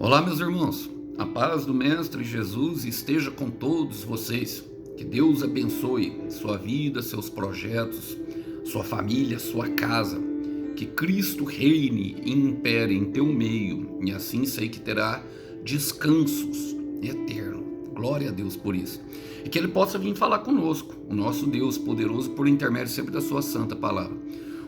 Olá, meus irmãos. A paz do Mestre Jesus esteja com todos vocês. Que Deus abençoe sua vida, seus projetos, sua família, sua casa. Que Cristo reine e impere em teu meio, e assim sei que terá descansos eternos. Glória a Deus por isso. E que Ele possa vir falar conosco, o nosso Deus poderoso, por intermédio sempre da sua santa palavra.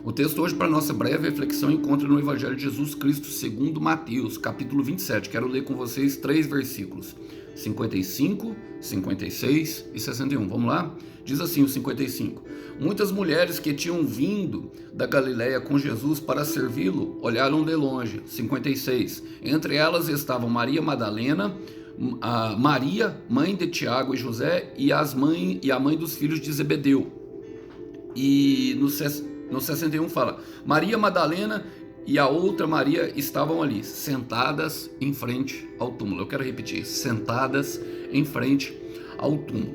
O texto hoje para nossa breve reflexão encontra no Evangelho de Jesus Cristo segundo Mateus, capítulo 27. Quero ler com vocês 3 versículos, 55, 56 e 61. Vamos lá? Diz assim o 55. Muitas mulheres que tinham vindo da Galiléia com Jesus para servi-lo olharam de longe. 56. Entre elas estavam Maria Madalena, a Maria, mãe de Tiago e José, e a mãe dos filhos de Zebedeu. E no 61 fala, Maria Madalena e a outra Maria estavam ali, sentadas em frente ao túmulo. Eu quero repetir, sentadas em frente ao túmulo.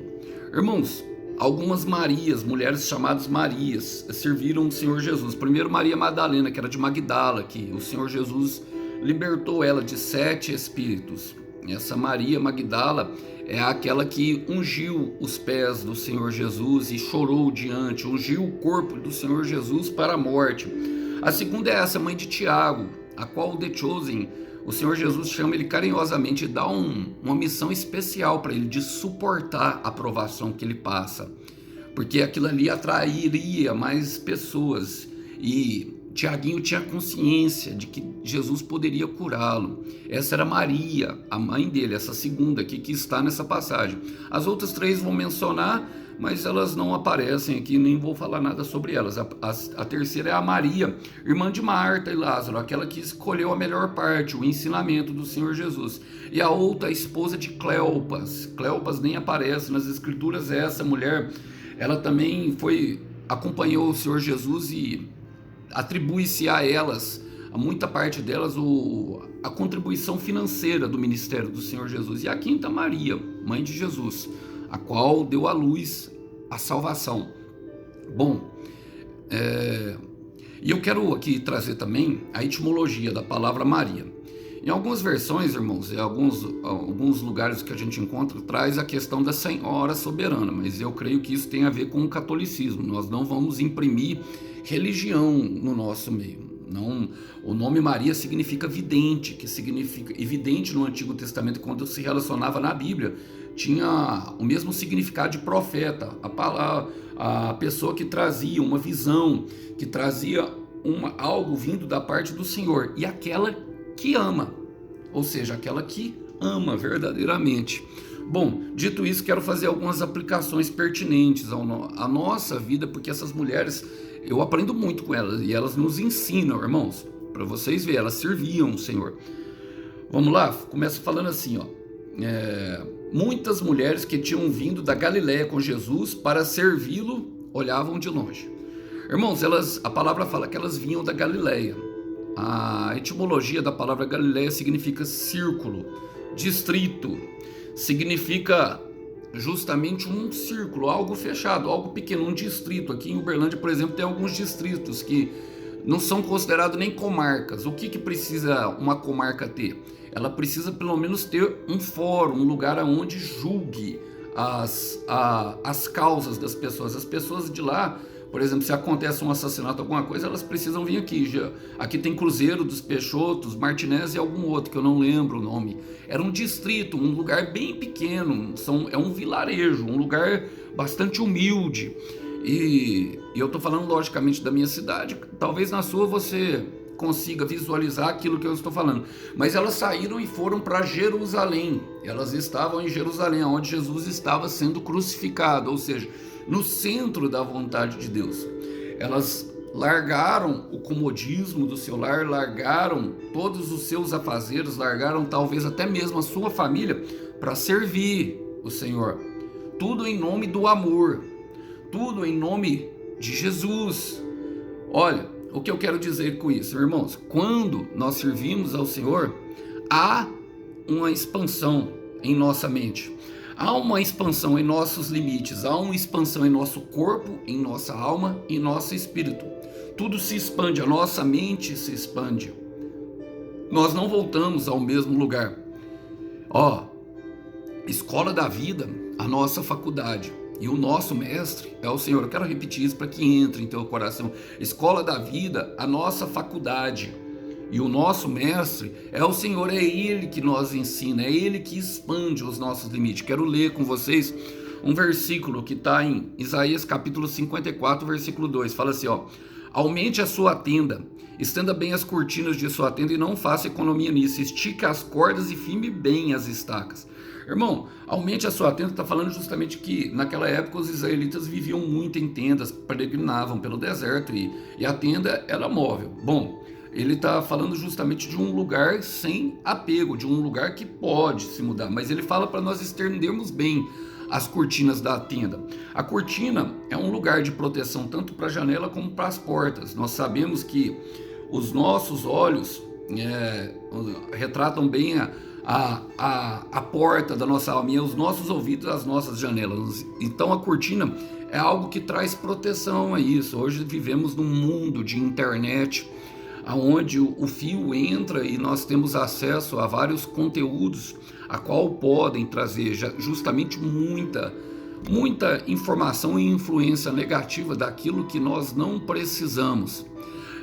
Irmãos, algumas Marias, mulheres chamadas Marias, serviram o Senhor Jesus. Primeiro Maria Madalena, que era de Magdala, que o Senhor Jesus libertou ela de 7 espíritos. Essa Maria Magdala é aquela que ungiu os pés do Senhor Jesus e chorou diante, ungiu o corpo do Senhor Jesus para a morte. A segunda é essa, mãe de Tiago, a qual o The Chosen, o Senhor Jesus chama ele carinhosamente e dá uma missão especial para ele, de suportar a provação que ele passa, porque aquilo ali atrairia mais pessoas, e Tiaguinho tinha consciência de que Jesus poderia curá-lo. Essa era Maria, a mãe dele, essa segunda aqui que está nessa passagem. As outras 3 vou mencionar, mas elas não aparecem aqui, nem vou falar nada sobre elas. A terceira é a Maria, irmã de Marta e Lázaro, aquela que escolheu a melhor parte, o ensinamento do Senhor Jesus. E a outra, a esposa de Cleopas. Cleopas nem aparece nas escrituras. Essa mulher, ela também acompanhou o Senhor Jesus e atribui-se a elas, a muita parte delas, a contribuição financeira do ministério do Senhor Jesus. E a quinta, Maria, mãe de Jesus, a qual deu à luz a salvação. Bom, e eu quero aqui trazer também a etimologia da palavra Maria. Em algumas versões, irmãos, em alguns lugares que a gente encontra, traz a questão da Senhora soberana, mas eu creio que isso tem a ver com o catolicismo. Nós não vamos imprimir religião no nosso meio. Não, o nome Maria significa vidente, que significa evidente no Antigo Testamento, quando se relacionava na Bíblia, tinha o mesmo significado de profeta, a pessoa que trazia uma visão, que trazia algo vindo da parte do Senhor, e aquela que ama, ou seja, aquela que ama verdadeiramente. Bom, dito isso, quero fazer algumas aplicações pertinentes à nossa vida, porque essas mulheres, eu aprendo muito com elas, e elas nos ensinam, irmãos, para vocês verem, elas serviam o Senhor. Vamos lá, começa falando assim, ó. Muitas mulheres que tinham vindo da Galiléia com Jesus para servi-lo, olhavam de longe. Irmãos, a palavra fala que elas vinham da Galiléia. A etimologia da palavra Galiléia significa círculo, distrito, significa justamente um círculo, algo fechado, algo pequeno, um distrito. Aqui em Uberlândia, por exemplo, tem alguns distritos que não são considerados nem comarcas. O que precisa uma comarca ter? Ela precisa pelo menos ter um fórum, um lugar onde julgue as causas das pessoas. As pessoas de lá, por exemplo, se acontece um assassinato, alguma coisa, elas precisam vir aqui. Aqui tem Cruzeiro dos Peixotos, Martinez e algum outro que eu não lembro o nome. Era um distrito, um lugar bem pequeno, é um vilarejo, um lugar bastante humilde. E eu estou falando logicamente da minha cidade, talvez na sua você consiga visualizar aquilo que eu estou falando. Mas elas saíram e foram para Jerusalém. Elas estavam em Jerusalém, onde Jesus estava sendo crucificado, ou seja, no centro da vontade de Deus. Elas largaram o comodismo do seu lar, largaram todos os seus afazeres, largaram talvez até mesmo a sua família para servir o Senhor. Tudo em nome do amor, tudo em nome de Jesus. Olha, o que eu quero dizer com isso, irmãos? Quando nós servimos ao Senhor, há uma expansão em nossa mente. Há uma expansão em nossos limites, há uma expansão em nosso corpo, em nossa alma e nosso espírito. Tudo se expande, a nossa mente se expande. Nós não voltamos ao mesmo lugar. Ó, escola da vida, a nossa faculdade. E o nosso mestre é o Senhor. Eu quero repetir isso para que entre em teu coração. Escola da vida, a nossa faculdade. E o nosso mestre é o Senhor, é Ele que nos ensina, é Ele que expande os nossos limites. Quero ler com vocês um versículo que está em Isaías capítulo 54, versículo 2. Fala assim, ó: aumente a sua tenda, estenda bem as cortinas de sua tenda e não faça economia nisso. Estique as cordas e firme bem as estacas. Irmão, aumente a sua tenda, está falando justamente que naquela época os israelitas viviam muito em tendas, peregrinavam pelo deserto e a tenda era móvel. Bom, ele está falando justamente de um lugar sem apego, de um lugar que pode se mudar, mas ele fala para nós estendermos bem as cortinas da tenda. A cortina é um lugar de proteção tanto para a janela como para as portas. Nós sabemos que os nossos olhos retratam bem a porta da nossa alma, e os nossos ouvidos as nossas janelas. Então a cortina é algo que traz proteção a isso. Hoje vivemos num mundo de internet, onde o fio entra e nós temos acesso a vários conteúdos a qual podem trazer justamente muita informação e influência negativa daquilo que nós não precisamos.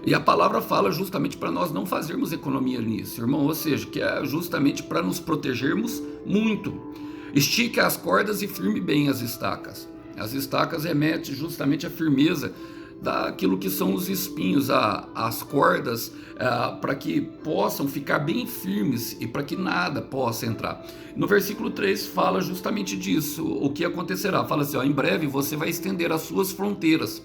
E a palavra fala justamente para nós não fazermos economia nisso, irmão, ou seja, que é justamente para nos protegermos muito. Estique as cordas e firme bem as estacas. As estacas remetem justamente à firmeza daquilo que são os espinhos, as cordas, para que possam ficar bem firmes e para que nada possa entrar. No versículo 3 fala justamente disso, o que acontecerá. Fala assim, ó: em breve você vai estender as suas fronteiras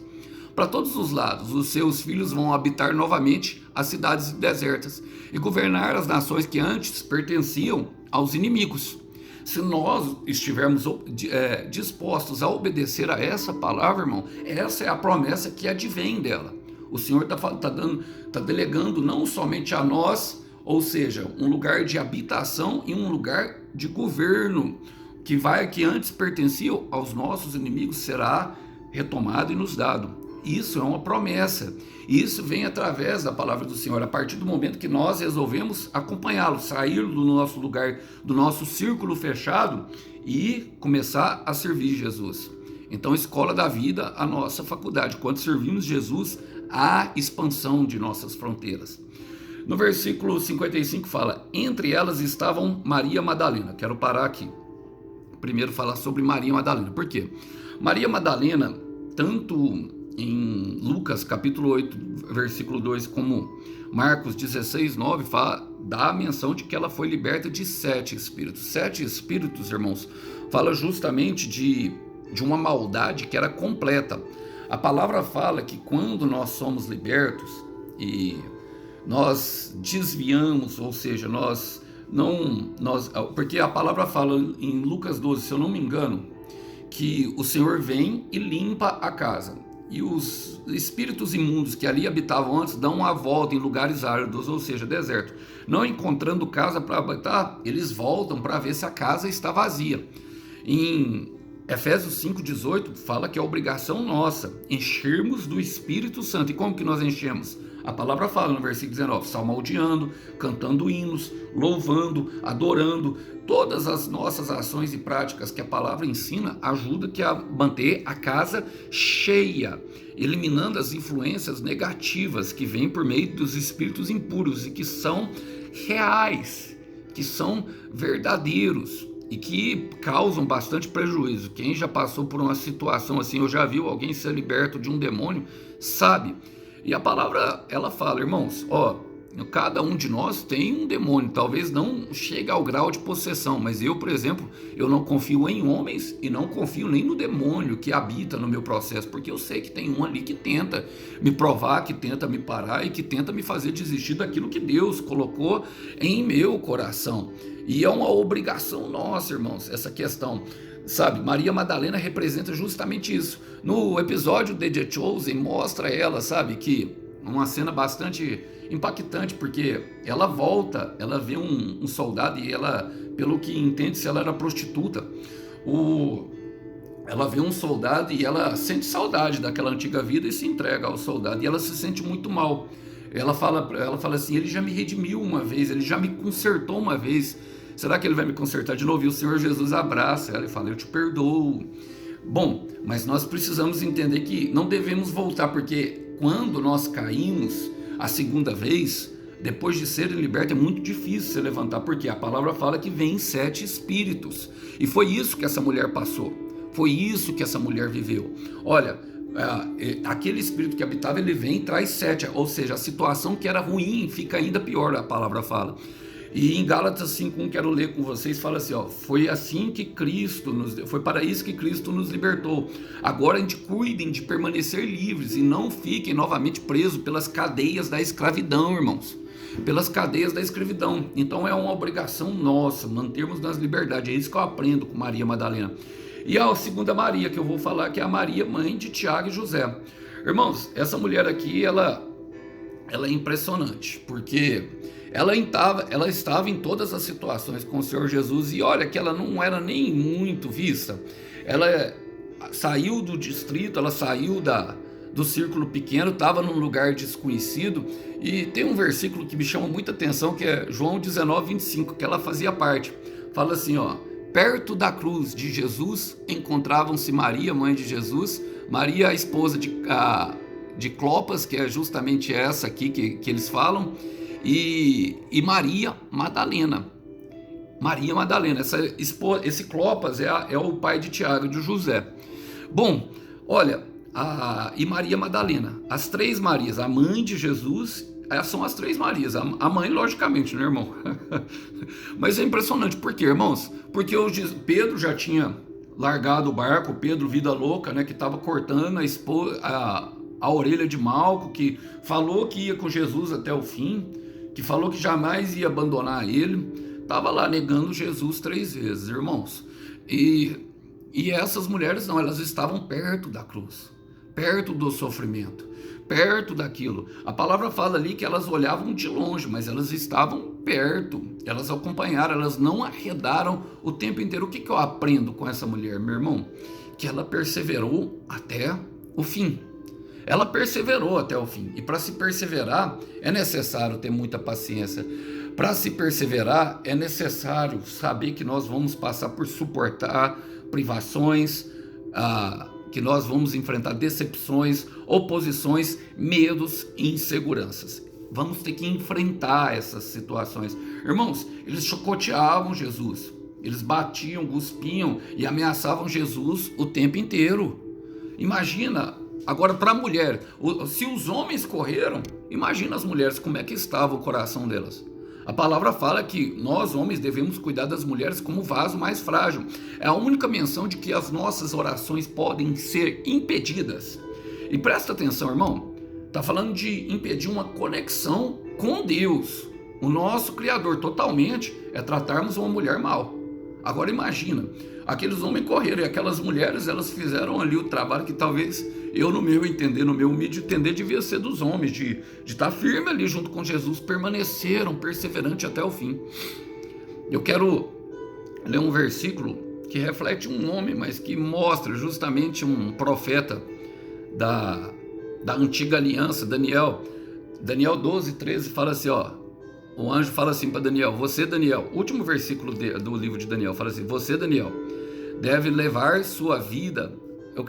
para todos os lados, os seus filhos vão habitar novamente as cidades desertas e governar as nações que antes pertenciam aos inimigos. Se nós estivermos dispostos a obedecer a essa palavra, irmão, essa é a promessa que advém dela. O Senhor está delegando não somente a nós, ou seja, um lugar de habitação e um lugar de governo, que antes pertencia aos nossos inimigos, será retomado e nos dado. Isso é uma promessa. Isso vem através da palavra do Senhor. A partir do momento que nós resolvemos acompanhá-lo, sair do nosso lugar, do nosso círculo fechado e começar a servir Jesus. Então, escola da vida, a nossa faculdade. Quando servimos Jesus, há expansão de nossas fronteiras. No versículo 55 fala: entre elas estavam Maria Madalena. Quero parar aqui. Primeiro falar sobre Maria Madalena. Por quê? Maria Madalena, tanto em Lucas capítulo 8, versículo 2, como Marcos 16, 9, dá a menção de que ela foi liberta de 7 espíritos. 7 espíritos, irmãos, fala justamente de uma maldade que era completa. A palavra fala que quando nós somos libertos e nós desviamos, ou seja, porque a palavra fala em Lucas 12, se eu não me engano, que o Senhor vem e limpa a casa. E os espíritos imundos que ali habitavam antes dão uma volta em lugares áridos, ou seja, deserto. Não encontrando casa para habitar, eles voltam para ver se a casa está vazia. Em Efésios 5,18 fala que é obrigação nossa enchermos do Espírito Santo. E como que nós enchemos? A palavra fala no versículo 19, salmodiando, cantando hinos, louvando, adorando. Todas as nossas ações e práticas que a palavra ensina ajudam a manter a casa cheia, eliminando as influências negativas que vêm por meio dos espíritos impuros e que são reais, que são verdadeiros e que causam bastante prejuízo. Quem já passou por uma situação assim, ou já viu alguém ser liberto de um demônio, sabe. E a palavra, ela fala, irmãos, cada um de nós tem um demônio, talvez não chegue ao grau de possessão, mas eu, por exemplo, eu não confio em homens e não confio nem no demônio que habita no meu processo, porque eu sei que tem um ali que tenta me provar, que tenta me parar e que tenta me fazer desistir daquilo que Deus colocou em meu coração. E é uma obrigação nossa, irmãos, essa questão. Sabe, Maria Madalena representa justamente isso. No episódio de The Chosen mostra ela, sabe, que uma cena bastante impactante, porque ela volta, ela vê um soldado e ela, pelo que entende-se, ela era prostituta. Ela vê um soldado e ela sente saudade daquela antiga vida e se entrega ao soldado, e ela se sente muito mal. Ela fala assim, ele já me redimiu uma vez, ele já me consertou uma vez, será que ele vai me consertar de novo? E o Senhor Jesus abraça ela e fala, eu te perdoo. Bom, mas nós precisamos entender que não devemos voltar, porque quando nós caímos a segunda vez, depois de serem libertos, é muito difícil se levantar, porque a palavra fala que vem 7 espíritos, e foi isso que essa mulher passou, foi isso que essa mulher viveu. Olha, aquele espírito que habitava, ele vem e traz 7, ou seja, a situação que era ruim fica ainda pior, a palavra fala. E em Gálatas 5:1, quero ler com vocês, fala assim, ó, foi assim que foi para isso que Cristo nos libertou. Agora a gente cuidem de permanecer livres e não fiquem novamente presos pelas cadeias da escravidão, irmãos. Pelas cadeias da escravidão. Então é uma obrigação nossa mantermos nas liberdades. É isso que eu aprendo com Maria Madalena. E a segunda Maria que eu vou falar, que é a Maria, mãe de Tiago e José. Irmãos, essa mulher aqui, ela é impressionante, porque ela estava em todas as situações com o Senhor Jesus, e olha que ela não era nem muito vista. Ela saiu do distrito, ela saiu do círculo pequeno, estava num lugar desconhecido, e tem um versículo que me chama muita atenção, que é João 19:25, que ela fazia parte. Fala assim, ó, perto da cruz de Jesus encontravam-se Maria, mãe de Jesus, Maria, a esposa de Clopas, que é justamente essa aqui que eles falam, e Maria Madalena. Maria Madalena, esse Clopas é o pai de Tiago e de José. Bom, olha, e Maria Madalena, as 3 Marias, a mãe de Jesus, são as 3 Marias, a mãe logicamente, né, irmão? Mas é impressionante, por quê, irmãos? Porque Pedro já tinha largado o barco, Pedro, vida louca, né, que estava cortando a orelha de Malco, que falou que ia com Jesus até o fim, que falou que jamais ia abandonar ele, estava lá negando Jesus 3 vezes, irmãos. E essas mulheres não, elas estavam perto da cruz, perto do sofrimento, perto daquilo. A palavra fala ali que elas olhavam de longe, mas elas estavam perto, elas acompanharam, elas não arredaram o tempo inteiro. O que eu aprendo com essa mulher, meu irmão? Que ela perseverou até o fim. Ela perseverou até o fim. E para se perseverar, é necessário ter muita paciência. Para se perseverar, é necessário saber que nós vamos passar por suportar privações, que nós vamos enfrentar decepções, oposições, medos e inseguranças. Vamos ter que enfrentar essas situações. Irmãos, eles chicoteavam Jesus. Eles batiam, cuspiam e ameaçavam Jesus o tempo inteiro. Imagina. Agora, para a mulher, se os homens correram, imagina as mulheres, como é que estava o coração delas. A palavra fala que nós, homens, devemos cuidar das mulheres como vaso mais frágil. É a única menção de que as nossas orações podem ser impedidas. E presta atenção, irmão, está falando de impedir uma conexão com Deus, o nosso Criador, totalmente, é tratarmos uma mulher mal. Agora imagina, aqueles homens correram e aquelas mulheres, elas fizeram ali o trabalho que talvez eu, no meu entender, no meu humilde entender, devia ser dos homens, de estar firme ali junto com Jesus, permaneceram perseverantes até o fim. Eu quero ler um versículo que reflete um homem, mas que mostra justamente um profeta da antiga aliança, Daniel 12:13, fala assim, ó, o anjo fala assim para Daniel, você, Daniel, último versículo do livro de Daniel, fala assim, você, Daniel, deve levar sua vida. Eu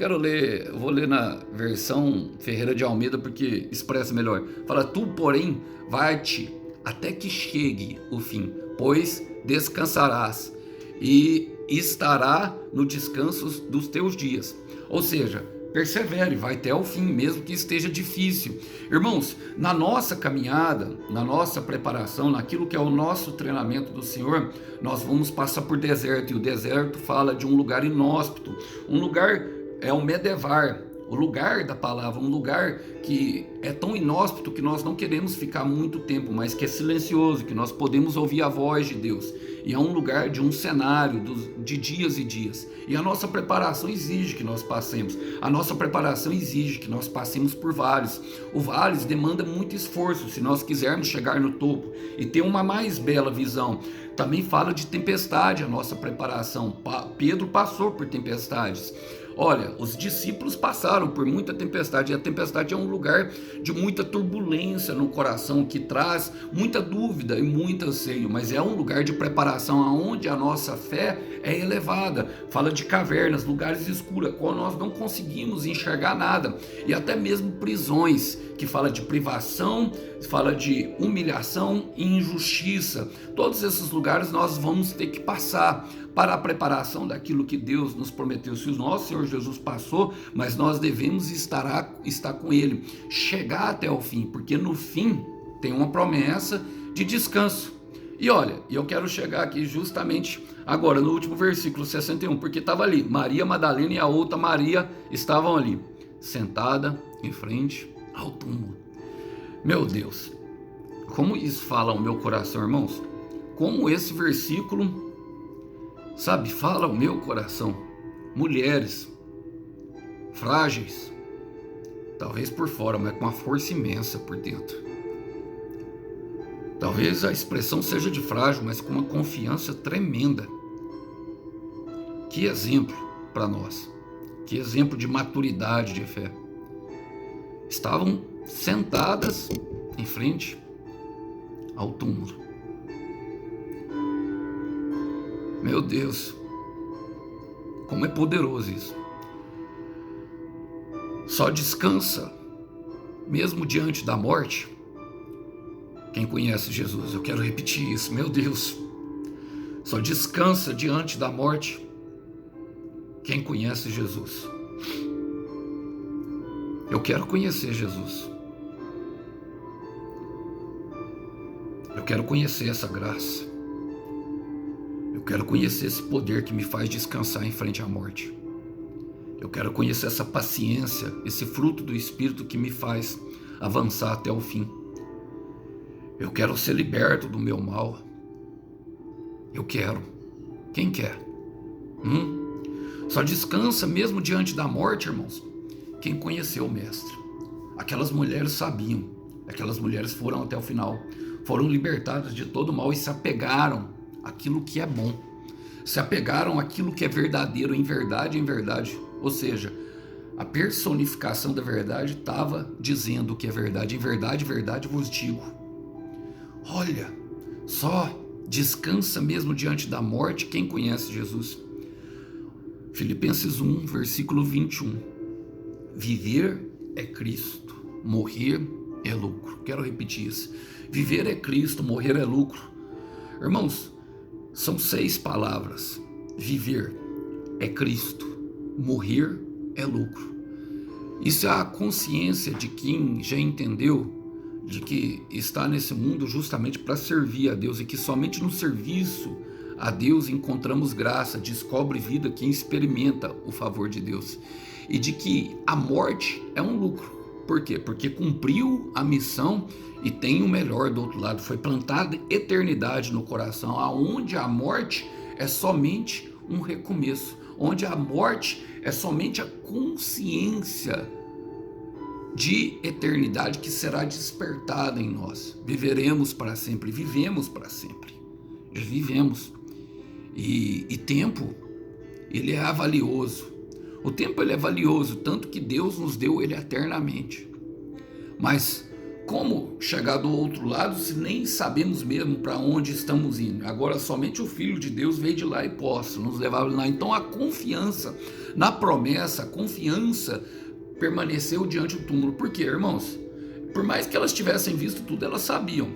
vou ler na versão Ferreira de Almeida, porque expressa melhor. Fala, tu, porém, vai-te até que chegue o fim, pois descansarás e estará no descanso dos teus dias. Ou seja, persevere, vai até o fim, mesmo que esteja difícil. Irmãos, na nossa caminhada, na nossa preparação, naquilo que é o nosso treinamento do Senhor, nós vamos passar por deserto, e o deserto fala de um lugar inóspito, um lugar, é um medevar, o lugar da palavra, um lugar que é tão inóspito que nós não queremos ficar muito tempo, mas que é silencioso, que nós podemos ouvir a voz de Deus. E é um lugar de um cenário de dias e dias. E a nossa preparação exige que nós passemos. A nossa preparação exige que nós passemos por vales. O vales demanda muito esforço se nós quisermos chegar no topo e ter uma mais bela visão. Também fala de tempestade a nossa preparação. Pedro passou por tempestades. Olha, os discípulos passaram por muita tempestade, e a tempestade é um lugar de muita turbulência no coração, que traz muita dúvida e muito anseio, mas é um lugar de preparação onde a nossa fé é elevada. Fala de cavernas, lugares escuros, quando nós não conseguimos enxergar nada, e até mesmo prisões, que fala de privação, fala de humilhação e injustiça. Todos esses lugares nós vamos ter que passar para a preparação daquilo que Deus nos prometeu. Se o nosso Senhor Jesus passou, mas nós devemos estar com Ele, chegar até o fim, porque no fim tem uma promessa de descanso. E olha, eu quero chegar aqui justamente agora no último versículo 61, porque estava ali, Maria Madalena e a outra Maria estavam ali, sentada em frente ao túmulo. Meu Deus, como isso fala ao meu coração, irmãos, como esse versículo, sabe, fala ao meu coração. Mulheres frágeis, talvez por fora, mas com uma força imensa por dentro. Talvez a expressão seja de frágil, mas com uma confiança tremenda. Que exemplo para nós, que exemplo de maturidade de fé. Estavam sentadas em frente ao túmulo. Meu Deus, como é poderoso isso. Só descansa, mesmo diante da morte, quem conhece Jesus. Eu quero repetir isso, meu Deus. Só descansa diante da morte quem conhece Jesus. Eu quero conhecer Jesus. Eu quero conhecer essa graça. Eu quero conhecer esse poder que me faz descansar em frente à morte. Eu quero conhecer essa paciência, esse fruto do Espírito que me faz avançar até o fim. Eu quero ser liberto do meu mal. Eu quero. Quem quer? Só descansa mesmo diante da morte, irmãos, quem conheceu o Mestre. Aquelas mulheres sabiam. Aquelas mulheres foram até o final. Foram libertadas de todo o mal e se apegaram àquilo que é bom. Se apegaram àquilo que é verdadeiro, em verdade, em verdade. Ou seja, a personificação da verdade estava dizendo o que é verdade. Em verdade, verdade vos digo. Olha, só descansa mesmo diante da morte quem conhece Jesus. Filipenses 1, versículo 21. Viver é Cristo, morrer é lucro. Quero repetir isso. Viver é Cristo, morrer é lucro. Irmãos, são 6 palavras. Viver é Cristo, morrer é lucro. Isso é a consciência de quem já entendeu de que está nesse mundo justamente para servir a Deus, e que somente no serviço a Deus encontramos graça, descobre vida quem experimenta o favor de Deus, e de que a morte é um lucro. Por quê? Porque cumpriu a missão e tem o melhor do outro lado. Foi plantada eternidade no coração, aonde a morte é somente um recomeço, onde a morte é somente a consciência de eternidade que será despertada em nós. Viveremos para sempre, vivemos para sempre. Já vivemos. E tempo, ele é valioso. O tempo ele é valioso, tanto que Deus nos deu ele eternamente. Mas como chegar do outro lado se nem sabemos mesmo para onde estamos indo? Agora somente o Filho de Deus veio de lá e possa nos levar lá. Então a confiança na promessa, a confiança permaneceu diante do túmulo. Por quê, irmãos? Por mais que elas tivessem visto tudo, elas sabiam.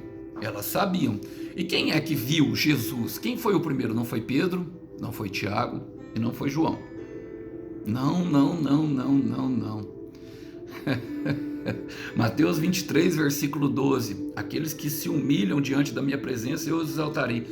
Elas sabiam. E quem é que viu Jesus? Quem foi o primeiro? Não foi Pedro, não foi Tiago e não foi João. Não. Mateus 23, versículo 12. Aqueles que se humilham diante da minha presença, eu os exaltarei.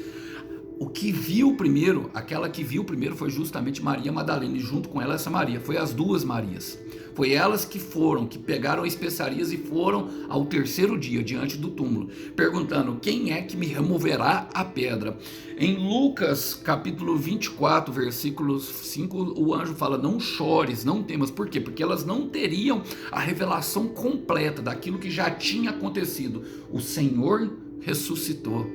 O que viu primeiro, aquela que viu primeiro foi justamente Maria Madalena, e junto com ela essa Maria, foi as duas Marias. Foi elas que foram, que pegaram especiarias e foram ao terceiro dia diante do túmulo, perguntando: quem é que me removerá a pedra? Em Lucas capítulo 24, versículo 5, o anjo fala: não chores, não temas. Por quê? Porque elas não teriam a revelação completa daquilo que já tinha acontecido. O Senhor ressuscitou.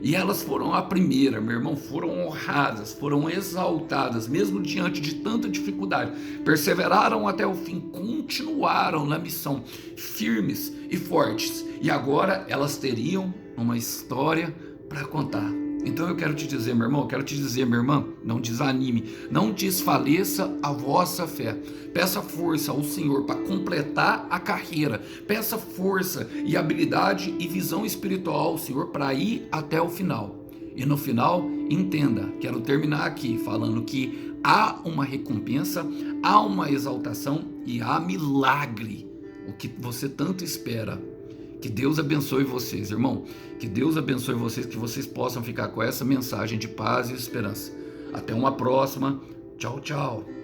E elas foram a primeira, meu irmão, foram honradas, foram exaltadas, mesmo diante de tanta dificuldade. Perseveraram até o fim, continuaram na missão, firmes e fortes. E agora elas teriam uma história para contar. Então eu quero te dizer, meu irmão, eu quero te dizer, minha irmã, não desanime, não desfaleça a vossa fé. Peça força ao Senhor para completar a carreira. Peça força e habilidade e visão espiritual ao Senhor para ir até o final. E no final, entenda, quero terminar aqui falando que há uma recompensa, há uma exaltação e há milagre, o que você tanto espera. Que Deus abençoe vocês, irmão. Que Deus abençoe vocês, que vocês possam ficar com essa mensagem de paz e esperança. Até uma próxima. Tchau, tchau.